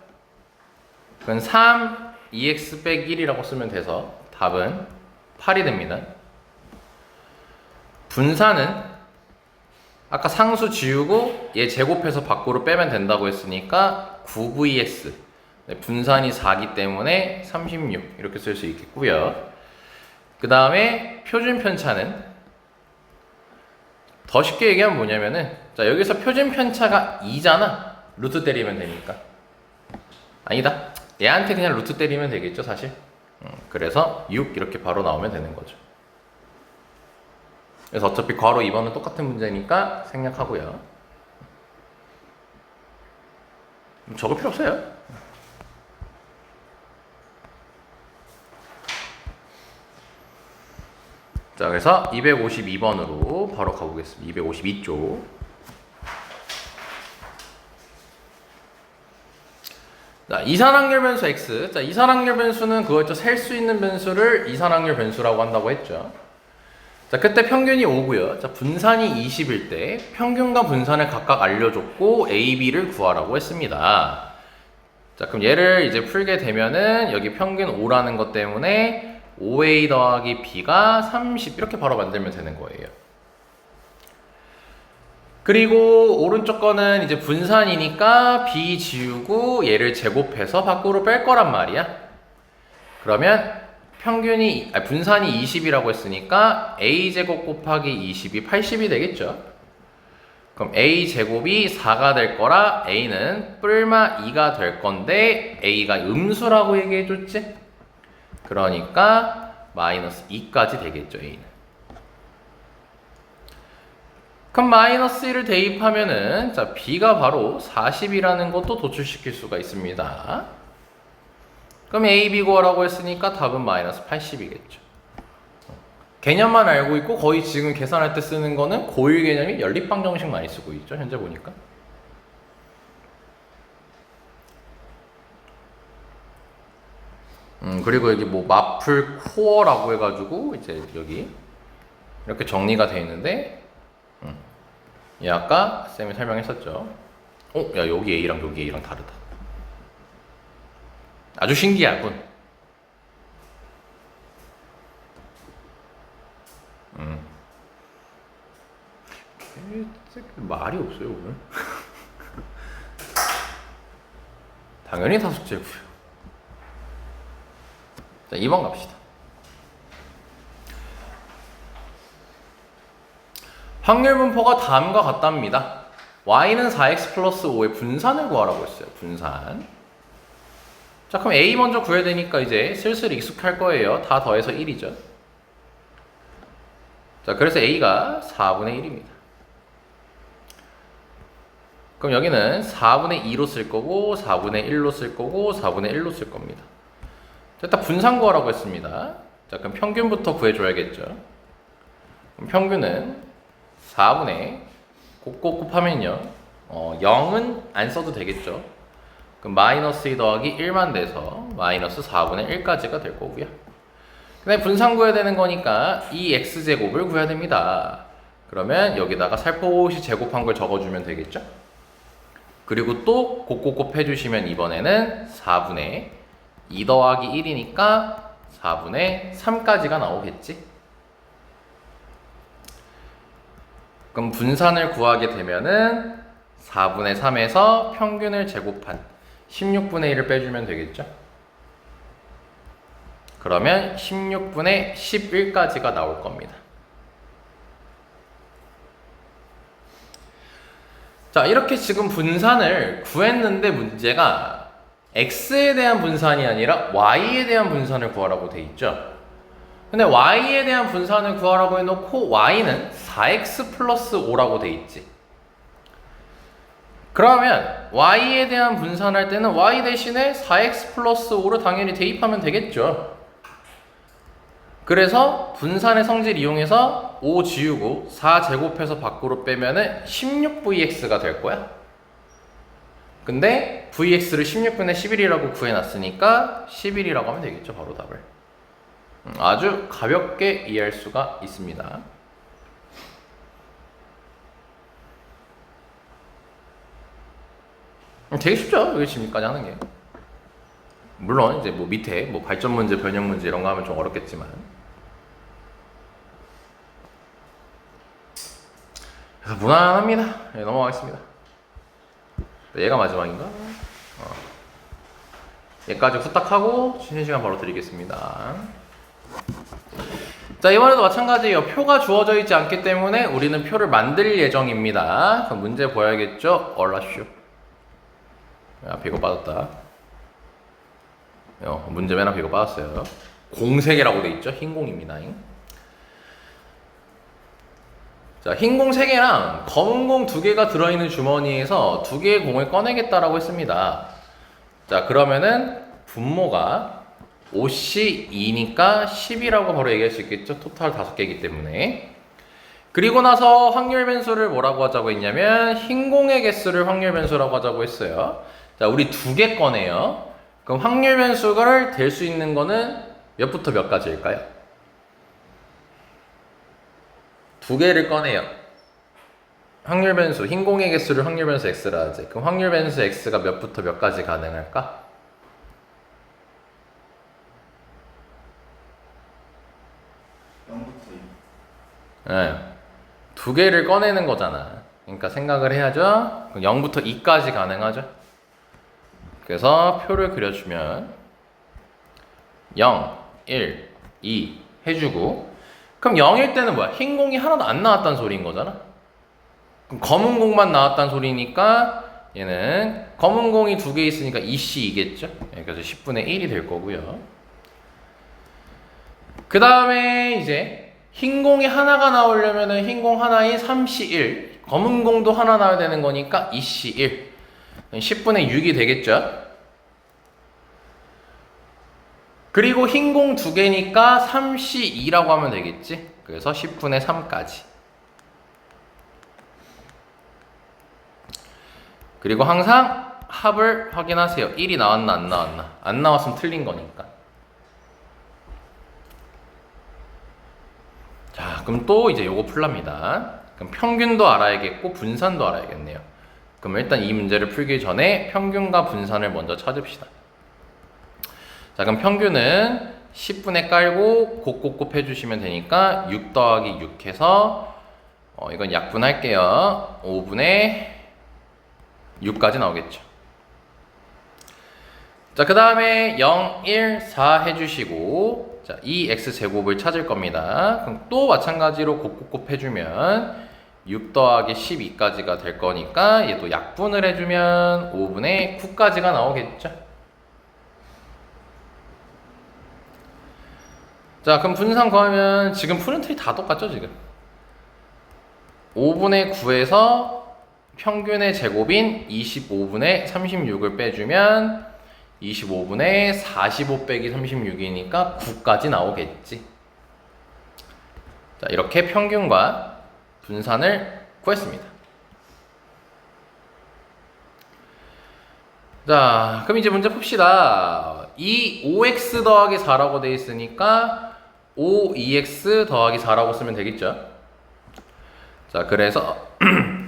그건 3 2x 빼기 1이라고 쓰면 돼서 답은 8이 됩니다. 분산은 아까 상수 지우고 얘 제곱해서 밖으로 빼면 된다고 했으니까 9vs 분산이 4기 때문에 36 이렇게 쓸 수 있겠고요. 그 다음에 표준 편차는 더 쉽게 얘기하면 뭐냐면은 자 여기서 표준 편차가 2잖아. 루트 때리면 되니까. 아니다. 얘한테 그냥 루트 때리면 되겠죠 사실. 그래서 6 이렇게 바로 나오면 되는 거죠. 그래서 어차피 괄호 2번은 똑같은 문제니까 생략하고요. 적을 필요 없어요. 자, 그래서 252번으로 바로 가보겠습니다. 252쪽. 자, 이산항률 변수 x. 자, 이산항률 변수는 그거였죠. 셀 수 있는 변수를 이산항률 변수라고 한다고 했죠. 자, 그때 평균이 5고요. 자, 분산이 20일 때 평균과 분산을 각각 알려줬고 a, b를 구하라고 했습니다. 자, 그럼 얘를 이제 풀게 되면은 여기 평균 5라는 것 때문에 5a 더하기 b가 30 이렇게 바로 만들면 되는 거예요. 그리고 오른쪽 거는 이제 분산이니까 b 지우고 얘를 제곱해서 밖으로 뺄 거란 말이야. 그러면 분산이 20이라고 했으니까 a 제곱 곱하기 20이 80이 되겠죠. 그럼 a 제곱이 4가 될 거라 a는 뿔마 2가 될 건데 a가 음수라고 얘기해 줬지? 그러니까 마이너스 2까지 되겠죠 a는. 그럼 마이너스 1을 대입하면은 자 b가 바로 40이라는 것도 도출시킬 수가 있습니다. 그럼 a, b 구하라고 했으니까 답은 마이너스 80이겠죠. 개념만 알고 있고 거의 지금 계산할 때 쓰는 거는 고일 개념이 연립방 정식 많이 쓰고 있죠. 현재 보니까. 그리고 여기 뭐 마플 코어라고 해가지고 이제 여기 이렇게 정리가 되어 있는데 얘 아까 쌤이 설명했었죠. 야 여기 A랑 여기 A랑 다르다. 아주 신기하군. 말이 없어요 오늘. 당연히 다 숙제고요. 자 2번 갑시다. 확률 분포가 다음과 같답니다. y는 4x 플러스 5의 분산을 구하라고 했어요. 분산. 자 그럼 a 먼저 구해야 되니까 이제 슬슬 익숙할 거예요. 다 더해서 1이죠. 자 그래서 a가 4분의 1입니다. 그럼 여기는 4분의 2로 쓸 거고 4분의 1로 쓸 거고 4분의 1로 쓸 겁니다. 자, 일단 분산 구하라고 했습니다. 자 그럼 평균부터 구해줘야겠죠. 그럼 평균은 4분의 곱하면요 0은 안 써도 되겠죠. 그럼 마이너스 2 더하기 1만 돼서 마이너스 4분의 1까지가 될 거고요. 근데 분산 구해야 되는 거니까 이 x제곱을 구해야 됩니다. 그러면 여기다가 살포시 제곱한 걸 적어주면 되겠죠? 그리고 또 곱곱곱 해주시면 이번에는 4분의 2 더하기 1이니까 4분의 3까지가 나오겠지? 그럼 분산을 구하게 되면은 4분의 3에서 평균을 제곱한 16분의 1을 빼주면 되겠죠? 그러면 16분의 11까지가 나올 겁니다. 자, 이렇게 지금 분산을 구했는데 문제가 x에 대한 분산이 아니라 y에 대한 분산을 구하라고 돼 있죠. 근데 y에 대한 분산을 구하라고 해놓고 y는 4x 플러스 5라고 돼 있지. 그러면 y에 대한 분산할 때는 y 대신에 4x 플러스 5를 당연히 대입하면 되겠죠. 그래서 분산의 성질 이용해서 5 지우고 4 제곱해서 밖으로 빼면은 16vx가 될 거야. 근데 vx를 16분의 11이라고 구해놨으니까 11이라고 하면 되겠죠. 바로 답을. 아주 가볍게 이해할 수가 있습니다. 되게 쉽죠? 여기 지금까지 하는 게. 물론 이제 뭐 밑에 뭐 발전 문제, 변형 문제 이런 거 하면 좀 어렵겠지만. 그래서 무난합니다. 네, 넘어가겠습니다. 얘가 마지막인가? 얘까지 후딱 하고 쉬는 시간 바로 드리겠습니다. 자, 이번에도 마찬가지예요. 표가 주어져 있지 않기 때문에 우리는 표를 만들 예정입니다. 그럼 문제 보야겠죠? 얼라쇼. 앞에 이거 빠졌다. 문제 맨 앞에 이거 빠졌어요. 공색이라고 돼 있죠? 흰 공입니다. 자, 흰 공 3개랑 검은 공 2개가 들어있는 주머니에서 2개의 공을 꺼내겠다라고 했습니다. 자, 그러면은 분모가 5C 2니까 10이라고 바로 얘기할 수 있겠죠? 토탈 5개이기 때문에. 그리고 나서 확률 변수를 뭐라고 하자고 했냐면 흰 공의 개수를 확률 변수라고 하자고 했어요. 자, 우리 2개 꺼내요. 그럼 확률 변수를 될 수 있는 거는 몇부터 몇 가지일까요? 2개를 꺼내요. 확률 변수, 흰 공의 개수를 확률 변수 x라 하지. 그럼 확률 변수 x가 몇부터 몇 가지 가능할까? 0부터 2. 네. 2개를 꺼내는 거잖아. 그러니까 생각을 해야죠. 0부터 2까지 가능하죠. 그래서 표를 그려주면 0, 1, 2 해주고, 그럼 0일 때는 뭐야? 흰 공이 하나도 안 나왔다는 소리인 거잖아. 그럼 검은 공만 나왔다는 소리니까 얘는 검은 공이 2개 있으니까 2C2겠죠? 그래서 10분의 1이 될 거고요. 그 다음에 이제 흰 공이 하나가 나오려면은 흰 공 하나인 3C1, 검은 공도 하나 나와야 되는 거니까 2C1, 10분의 6이 되겠죠? 그리고 흰 공 2개니까 3C2라고 하면 되겠지? 그래서 10분의 3까지. 그리고 항상 합을 확인하세요. 1이 나왔나 안 나왔나. 안 나왔으면 틀린 거니까. 자, 그럼 또 이제 요거 풀랍니다. 그럼 평균도 알아야겠고 분산도 알아야겠네요. 그럼 일단 이 문제를 풀기 전에 평균과 분산을 먼저 찾읍시다. 자, 그럼 평균은 10분의 깔고 곱곱곱 해주시면 되니까 6 더하기 6 해서 이건 약분할게요. 5분의 6까지 나오겠죠. 자, 그 다음에 0, 1, 4 해주시고, 자, 이 x제곱을 찾을 겁니다. 그럼 또 마찬가지로 곱곱곱 해주면 6 더하기 12까지가 될 거니까 얘도 약분을 해주면 5분의 9까지가 나오겠죠. 자, 그럼 분산 구하면 지금 푸는 틀이 다 똑같죠, 지금? 5분의 9에서 평균의 제곱인 25분의 36을 빼주면 25분의 45 빼기 36이니까 9까지 나오겠지. 자, 이렇게 평균과 분산을 구했습니다. 자, 그럼 이제 문제 풉시다. 이 5x 더하기 4라고 돼 있으니까 5, 2x 더하기 4라고 쓰면 되겠죠? 자, 그래서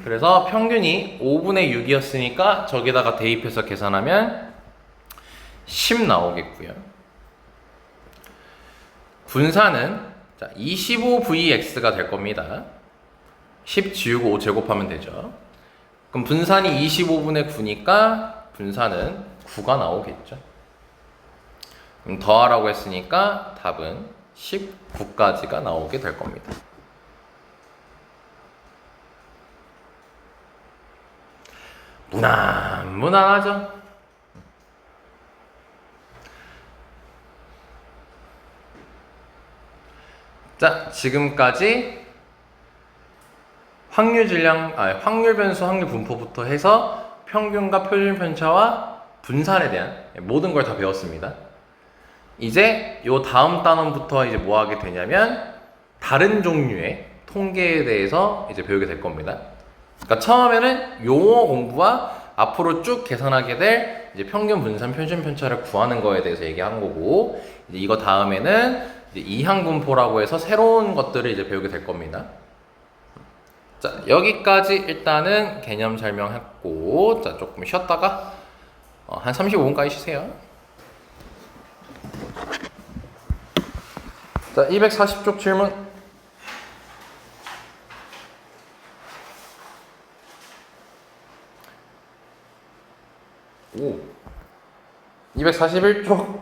그래서 평균이 5분의 6이었으니까 저기다가 대입해서 계산하면 10 나오겠고요. 분산은 자, 25vx가 될 겁니다. 10 지우고 5 제곱하면 되죠. 그럼 분산이 25분의 9니까 분산은 9가 나오겠죠. 그럼 더하라고 했으니까 답은 19까지가 나오게 될 겁니다. 무난하죠? 자, 지금까지 확률 변수, 확률 분포부터 해서 평균과 표준 편차와 분산에 대한 모든 걸 다 배웠습니다. 이제 요 다음 단원부터 이제 뭐 하게 되냐면 다른 종류의 통계에 대해서 이제 배우게 될 겁니다. 그러니까 처음에는 용어 공부와 앞으로 쭉 계산하게 될 이제 평균, 분산, 표준 편차를 구하는 거에 대해서 얘기한 거고, 이제 이거 다음에는 이제 이항 분포라고 해서 새로운 것들을 이제 배우게 될 겁니다. 자, 여기까지 일단은 개념 설명했고, 자, 조금 쉬었다가 한 35분까지 쉬세요. 자, 240쪽 질문. 오, 241쪽.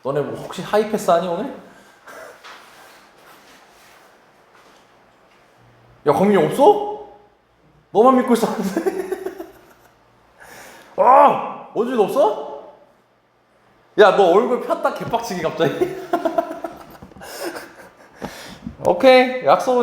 너네 뭐 혹시 하이패스 아니 오늘? 야, 광민이 없어? 너만 믿고 있었는데. 아, 원준이 없어? 야, 너 얼굴 폈다 개빡치기 갑자기. 오케이, 약속.